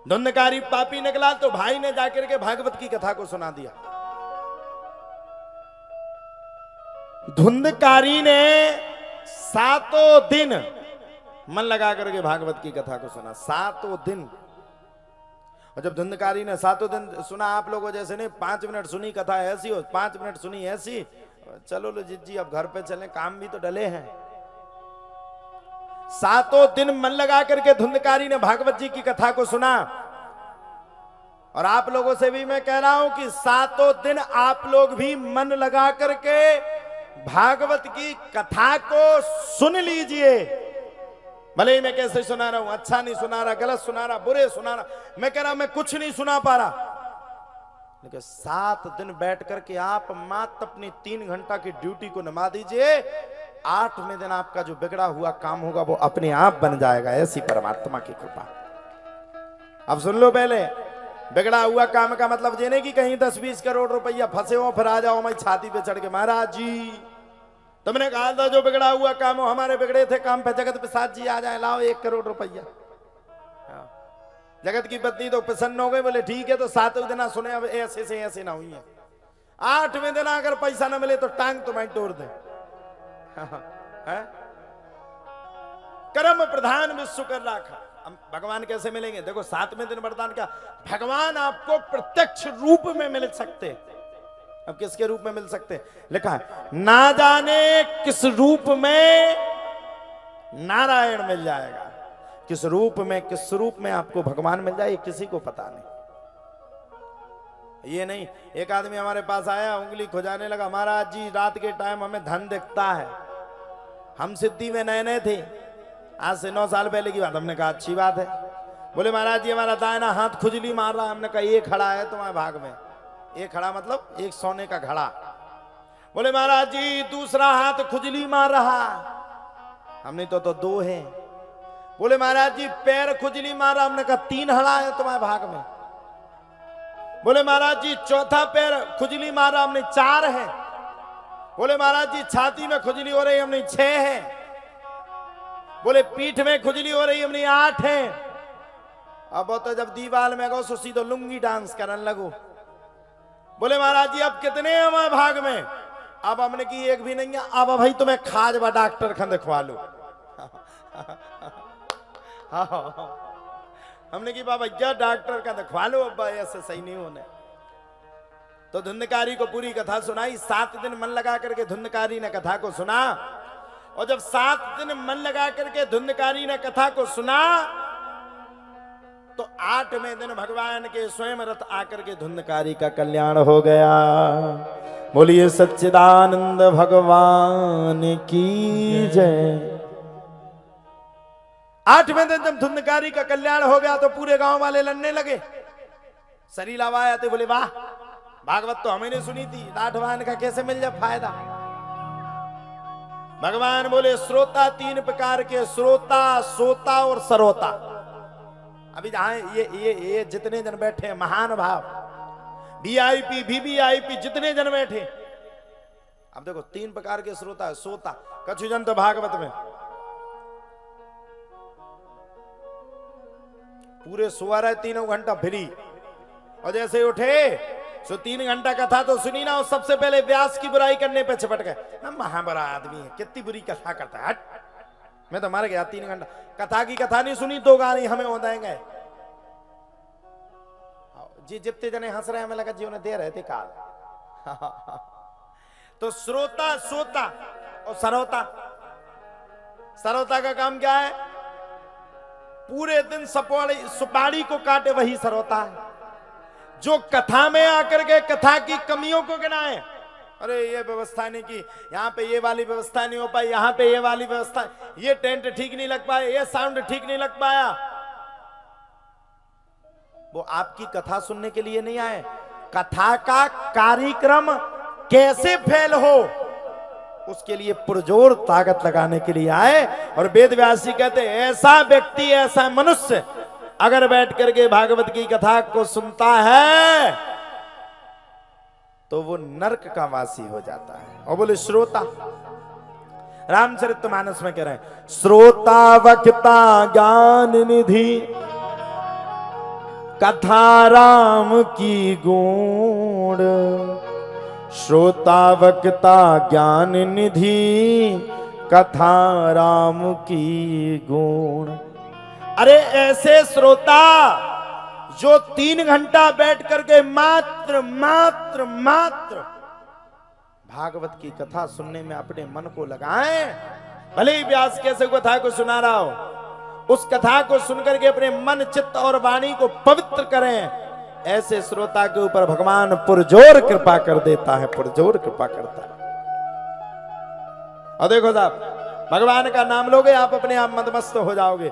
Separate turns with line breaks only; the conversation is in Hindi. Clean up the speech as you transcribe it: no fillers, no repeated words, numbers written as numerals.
धुंधकारी पापी निकला तो भाई ने जाकर के भागवत की कथा को सुना दिया। धुंधकारी ने 7 दिन मन लगा करके भागवत की कथा को सुना, 7 दिन। और जब धुंधकारी ने 7 दिन सुना, आप लोगों जैसे नहीं 5 मिनट सुनी कथा ऐसी हो, 5 मिनट सुनी ऐसी, चलो लो जी अब घर पे चलें, काम भी तो डले हैं। 7 दिन मन लगा करके धुंधकारी ने भागवत जी की कथा को सुना। और आप लोगों से भी मैं कह रहा हूं कि 7 दिन आप लोग भी मन लगा करके भागवत की कथा को सुन लीजिए। भले ही मैं कैसे सुना रहा हूं, अच्छा नहीं सुना रहा, गलत सुना रहा, बुरे सुना रहा, मैं कह रहा मैं कुछ नहीं सुना पा रहा, लेकिन 7 दिन बैठ करके आप मात्र अपनी 3 घंटा की ड्यूटी को निभा दीजिए। 8वें दिन आपका जो बिगड़ा हुआ काम होगा वो अपने आप बन जाएगा, ऐसी परमात्मा की कृपा। अब सुन लो, पहले बिगड़ा हुआ काम का मतलब ये नहीं कि कहीं 10-20 करोड़ रुपया फंसे हो फिर आ जाओ मैं छाती पे चढ़ के, महाराज जी तुमने कहा था जो बिगड़ा हुआ काम हो, हमारे बिगड़े थे काम पे जगत प्रसाद जी आ जाए, लाओ 1 करोड़ रुपया। जगत की पत्नी तो प्रसन्न हो गई, बोले ठीक है तो 7वें दिन सुने, अब ऐसे से ऐसे ना हुई है। 8वें दिन अगर पैसा ना मिले तो टांग तुम्हें तोड़ दे। कर्म प्रधान विश्व कर रखा। भगवान कैसे मिलेंगे? देखो 7वें दिन वरदान क्या, भगवान आपको प्रत्यक्ष रूप में मिल सकते। अब किसके रूप में मिल सकते? लिखा है ना जाने किस रूप में नारायण मिल जाएगा, किस रूप में किस स्वरूप में आपको भगवान मिल जाए किसी को पता नहीं। ये नहीं, एक आदमी हमारे पास आया, उंगली खुजाने लगा, महाराज जी रात के टाइम हमें धन दिखता है। हम सिद्धि में नए नए थे, आज से 9 साल पहले की बात। हमने कहा अच्छी बात है। बोले महाराज जी हमारा दाहिना हाथ खुजली मार रहा है। हमने कहा ये खड़ा है तुम्हारे भाग में। एक खड़ा मतलब एक सोने का घड़ा। बोले महाराज जी दूसरा हाथ खुजली मार रहा। हमने तो 2 है। बोले महाराज जी पैर खुजली मार रहा। हमने कहा 3 हड़ा है तुम्हारे भाग में। बोले महाराज जी चौथा पैर खुजली मार रहा। हमने 4 है। बोले महाराज जी छाती में खुजली हो रही, हमने 6 है। बोले पीठ में खुजली हो रही, हमने 8 है। अब तो जब दीवाल में गो सो सीधो लुंगी डांस करने लगो। बोले महाराज जी अब कितने हैं हमारे भाग में? अब हमने की 1 भी नहीं है। अब भाई तुम्हें खाजवा डॉक्टर खा दिखवा लो। हमने की बाबा क्या डॉक्टर का दिखवा लो, अब ऐसे सही नहीं होने। तो धुंधकारी को पूरी कथा सुनाई। 7 दिन मन लगा करके धुंधकारी ने कथा को सुना। और जब 7 दिन मन लगा करके धुंधकारी ने कथा को सुना तो 8वें दिन भगवान के स्वयं रथ आकर के धुंधकारी का कल्याण हो गया। बोलिए सच्चिदानंद भगवान की जय। 8वें दिन जब धुंधकारी का कल्याण हो गया तो पूरे गांव वाले लड़ने लगे। सरीला आए थे, बोले वाह भागवत तो हमें नहीं सुनी थी, राठवान का कैसे मिल जाए फायदा। भगवान बोले श्रोता 3 प्रकार के, श्रोता सोता और सरोता। अभी जहां ये जितने जन बैठे हैं महान भाव, वीआईपी वीवीआईपी जितने जन बैठे, अब देखो 3 प्रकार के श्रोता है। सोता कछु जन तो भागवत में पूरे सुआ रहे 3 घंटा फ्री, और जैसे उठे सो 3 घंटा कथा तो सुनी ना, और सबसे पहले व्यास की बुराई करने पे चिपट गए। हम महाबरा आदमी है, कितनी बुरी कथा करता है, हट मैं तो मर गया। 3 घंटा कथा की कथा नहीं सुनी, 2 गाने हमें हो जाएंगे जी। जितने जने हंस रहे हैं हमें लगा जी उन्हें दे रहे थे काल। तो श्रोता सोता और सरोता। सरोता का काम क्या है? पूरे दिन सुपारी को काटे, वही सरोता है। जो कथा में आकर के कथा की कमियों को गिनाए, अरे ये व्यवस्था नहीं की, यहाँ पे ये वाली व्यवस्था नहीं हो पाई, यहाँ पे ये वाली व्यवस्था, ये टेंट ठीक नहीं लग पाया, ये साउंड ठीक नहीं लग पाया। वो आपकी कथा सुनने के लिए नहीं आए। कथा का कार्यक्रम कैसे फेल हो उसके लिए पुरजोर ताकत लगाने के लिए आए। और वेद व्यासी कहते ऐसा व्यक्ति, ऐसा मनुष्य अगर बैठ करके भागवत की कथा को सुनता है तो वो नरक का वासी हो जाता है। और बोले श्रोता, रामचरितमानस में कह रहे हैं श्रोता वक्ता ज्ञान निधि कथा राम की गूढ़, श्रोता वक्ता ज्ञान निधि, कथा राम की गूढ़। अरे ऐसे श्रोता जो 3 घंटा बैठ करके मात्र मात्र मात्र भागवत की कथा सुनने में अपने मन को लगाएं, भले ही व्यास कैसे कथा को सुना रहा हो, उस कथा को सुनकर के अपने मन चित्त और वाणी को पवित्र करें, ऐसे श्रोता के ऊपर भगवान पुरजोर कृपा कर देता है, पुरजोर कृपा करता है। और देखो साहब, भगवान का नाम लोगे आप अपने आप मदमस्त हो जाओगे।